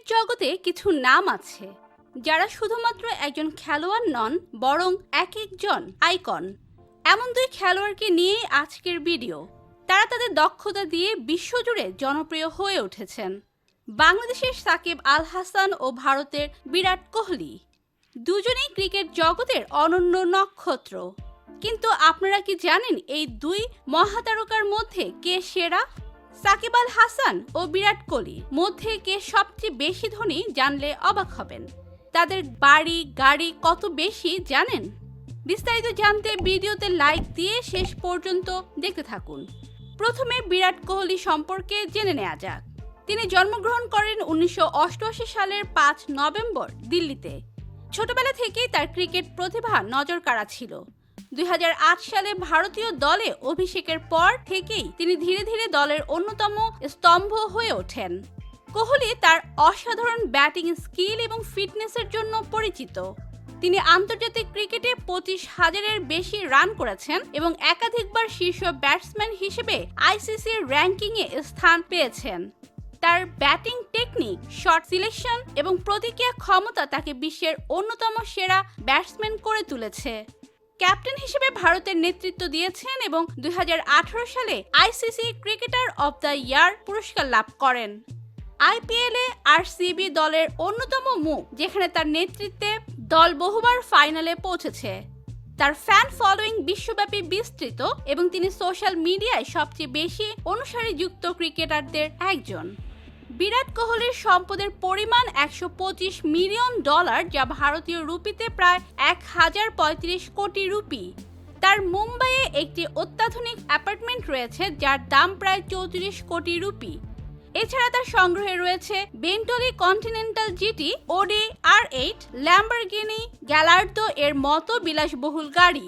জগতে কিছু নাম আছে যারা শুধুমাত্র একজন খেলোয়াড় নন, বরং এক একজন আইকন। এমন দুই খেলোয়াড়কে নিয়েই আজকের ভিডিও। তারা তাদের দক্ষতা দিয়ে বিশ্বজুড়ে জনপ্রিয় হয়ে উঠেছেন। বাংলাদেশের সাকিব আল হাসান ও ভারতের বিরাট কোহলি দুজনেই ক্রিকেট জগতের অনন্য নক্ষত্র। কিন্তু আপনারা কি জানেন এই দুই মহাতারকার মধ্যে কে সেরা? সাকিব আল হাসান ও বিরাট কোহলি মধ্যে কে সবচেয়ে বেশি ধনী জানলে অবাক হবেন। তাদের বাড়ি গাড়ি কত বেশি জানেন? বিস্তারিত জানতে ভিডিওতে লাইক দিয়ে শেষ পর্যন্ত দেখতে থাকুন। প্রথমে বিরাট কোহলি সম্পর্কে জেনে নেওয়া যাক। তিনি জন্মগ্রহণ করেন 1988 সালের 5 নভেম্বর দিল্লিতে। ছোটবেলা থেকেই তার ক্রিকেট প্রতিভা নজরকাড়া ছিল। 2008 সালে ভারতীয় দলে অভিষেকের পর থেকেই তিনি ধীরে ধীরে দলের অন্যতম স্তম্ভ হয়ে ওঠেন। কোহলি তার অসাধারণ ব্যাটিং স্কিল এবং ফিটনেসের জন্য পরিচিত। তিনি আন্তর্জাতিক ক্রিকেটে 25,000-এর বেশি রান করেছেন এবং একাধিকবার শীর্ষ ব্যাটসম্যান হিসেবে আইসিসির র্যাঙ্কিংয়ে স্থান পেয়েছেন। তার ব্যাটিং টেকনিক, শট সিলেকশন এবং প্রতিক্রিয়া ক্ষমতা তাকে বিশ্বের অন্যতম সেরা ব্যাটসম্যান করে তুলেছে। ক্যাপ্টেন হিসেবে ভারতের নেতৃত্ব দিয়েছেন এবং 2018 সালে ICC cricketer of the year পুরস্কার লাভ করেন। আইপিএলে আরসিবি দলের অন্যতম মুখ, যেখানে তার নেতৃত্বে দল বহুবার ফাইনালে পৌঁছেছে। তার ফ্যান ফলোয়িং বিশ্বব্যাপী বিস্তৃত এবং তিনি সোশ্যাল মিডিয়ায় সবচেয়ে বেশি অনুসারীযুক্ত ক্রিকেটারদের একজন। বিরাট কোহলির সম্পদের পরিমাণ $125 মিলিয়ন, যা ভারতীয় রুপিতে প্রায় 1035 কোটি রুপি। তার মুম্বাইয়ে একটি অত্যাধুনিক অ্যাপার্টমেন্ট রয়েছে যার দাম প্রায় 34 কোটি রুপি। এছাড়া তার সংগ্রহে রয়েছে বেন্টলি কন্টিনেন্টাল জিটি, ওডি R8, ল্যাম্বরগিনি গ্যালার্দো এর মতো বিলাসবহুল গাড়ি।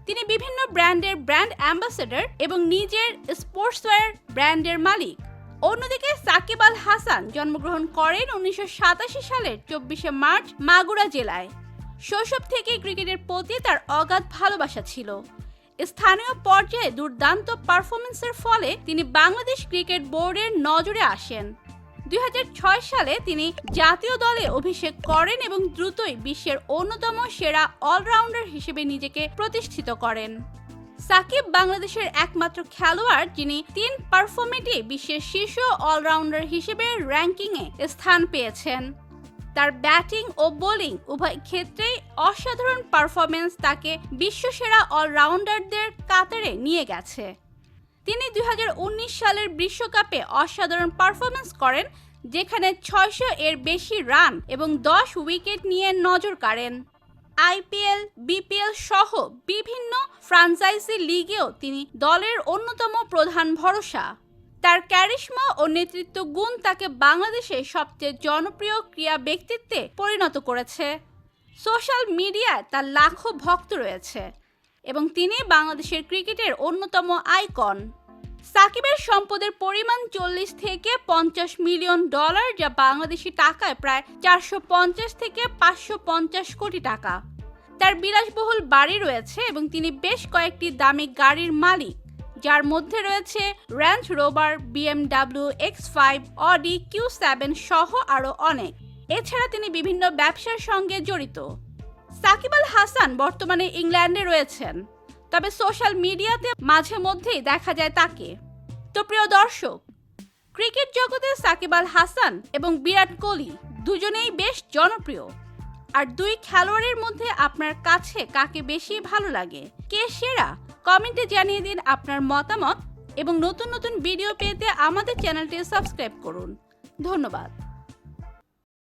তিনি বিভিন্ন ব্র্যান্ডের ব্র্যান্ড অ্যাম্বাসেডর এবং নিজের স্পোর্টসওয়্যার ব্র্যান্ডের মালিক। অন্যদিকে সাকিব আল হাসান জন্মগ্রহণ করেন 1987 সালের 24 মার্চ মাগুরা জেলায়। শৈশব থেকে ক্রিকেটের প্রতি তার অগাধ ভালোবাসা ছিল। স্থানীয় পর্যায়ে দুর্দান্ত পারফরমেন্সের ফলে তিনি বাংলাদেশ ক্রিকেট বোর্ডের নজরে আসেন। 2006 সালে তিনি জাতীয় দলে অভিষেক করেন এবং দ্রুতই বিশ্বের অন্যতম সেরা অলরাউন্ডার হিসেবে নিজেকে প্রতিষ্ঠিত করেন। সাকিব বাংলাদেশের একমাত্র খেলোয়াড় যিনি 3 পারফর্মেটে বিশ্বের শীর্ষ অলরাউন্ডার হিসেবে র্যাঙ্কিংয়ে স্থান পেয়েছেন। তার ব্যাটিং ও বোলিং উভয় ক্ষেত্রেই অসাধারণ পারফরমেন্স তাকে বিশ্বসেরা অলরাউন্ডারদের কাতারে নিয়ে গেছে। তিনি 2019 সালের বিশ্বকাপে অসাধারণ পারফরমেন্স করেন, যেখানে 600 এর বেশি রান এবং 10 উইকেট নিয়ে নজর কাড়েন। আইপিএল, বিপিএল সহ বিভিন্ন ফ্র্যাঞ্চাইজি লিগেও তিনি দলের অন্যতম প্রধান ভরসা। তার ক্যারিশমা ও নেতৃত্ব গুণ তাকে বাংলাদেশের সবচেয়ে জনপ্রিয় ক্রীড়া ব্যক্তিত্বে পরিণত করেছে। সোশ্যাল মিডিয়ায় তার লাখো ভক্ত রয়েছে এবং তিনি বাংলাদেশের ক্রিকেটের অন্যতম আইকন। সাকিবের সম্পদের পরিমাণ $40 থেকে $50 মিলিয়ন, যা বাংলাদেশি টাকায় প্রায় 450 থেকে 550 কোটি টাকা। তার বিলাসবহুল বাড়ি রয়েছে এবং তিনি বেশ কয়েকটি দামি গাড়ির মালিক, যার মধ্যে রয়েছে range rover, BMW X5, Audi Q7 সহ আরও অনেক। এছাড়া তিনি বিভিন্ন ব্যবসার সঙ্গে জড়িত। সাকিব আল হাসান বর্তমানে ইংল্যান্ডে রয়েছেন, তবে সোশ্যাল মিডিয়াতে মাঝে মধ্যেই দেখা যায় তাকে। তো প্রিয় দর্শক, ক্রিকেট জগতে সাকিব আল হাসান এবং বিরাট কোহলি দুজনেই বেশ জনপ্রিয়। আর দুই খেলোয়াড়ের মধ্যে আপনার কাছে কাকে বেশি ভালো লাগে, কে সেরা? কমেন্টে জানিয়ে দিন আপনার মতামত এবং নতুন নতুন ভিডিও পেতে আমাদের চ্যানেলটি সাবস্ক্রাইব করুন। ধন্যবাদ।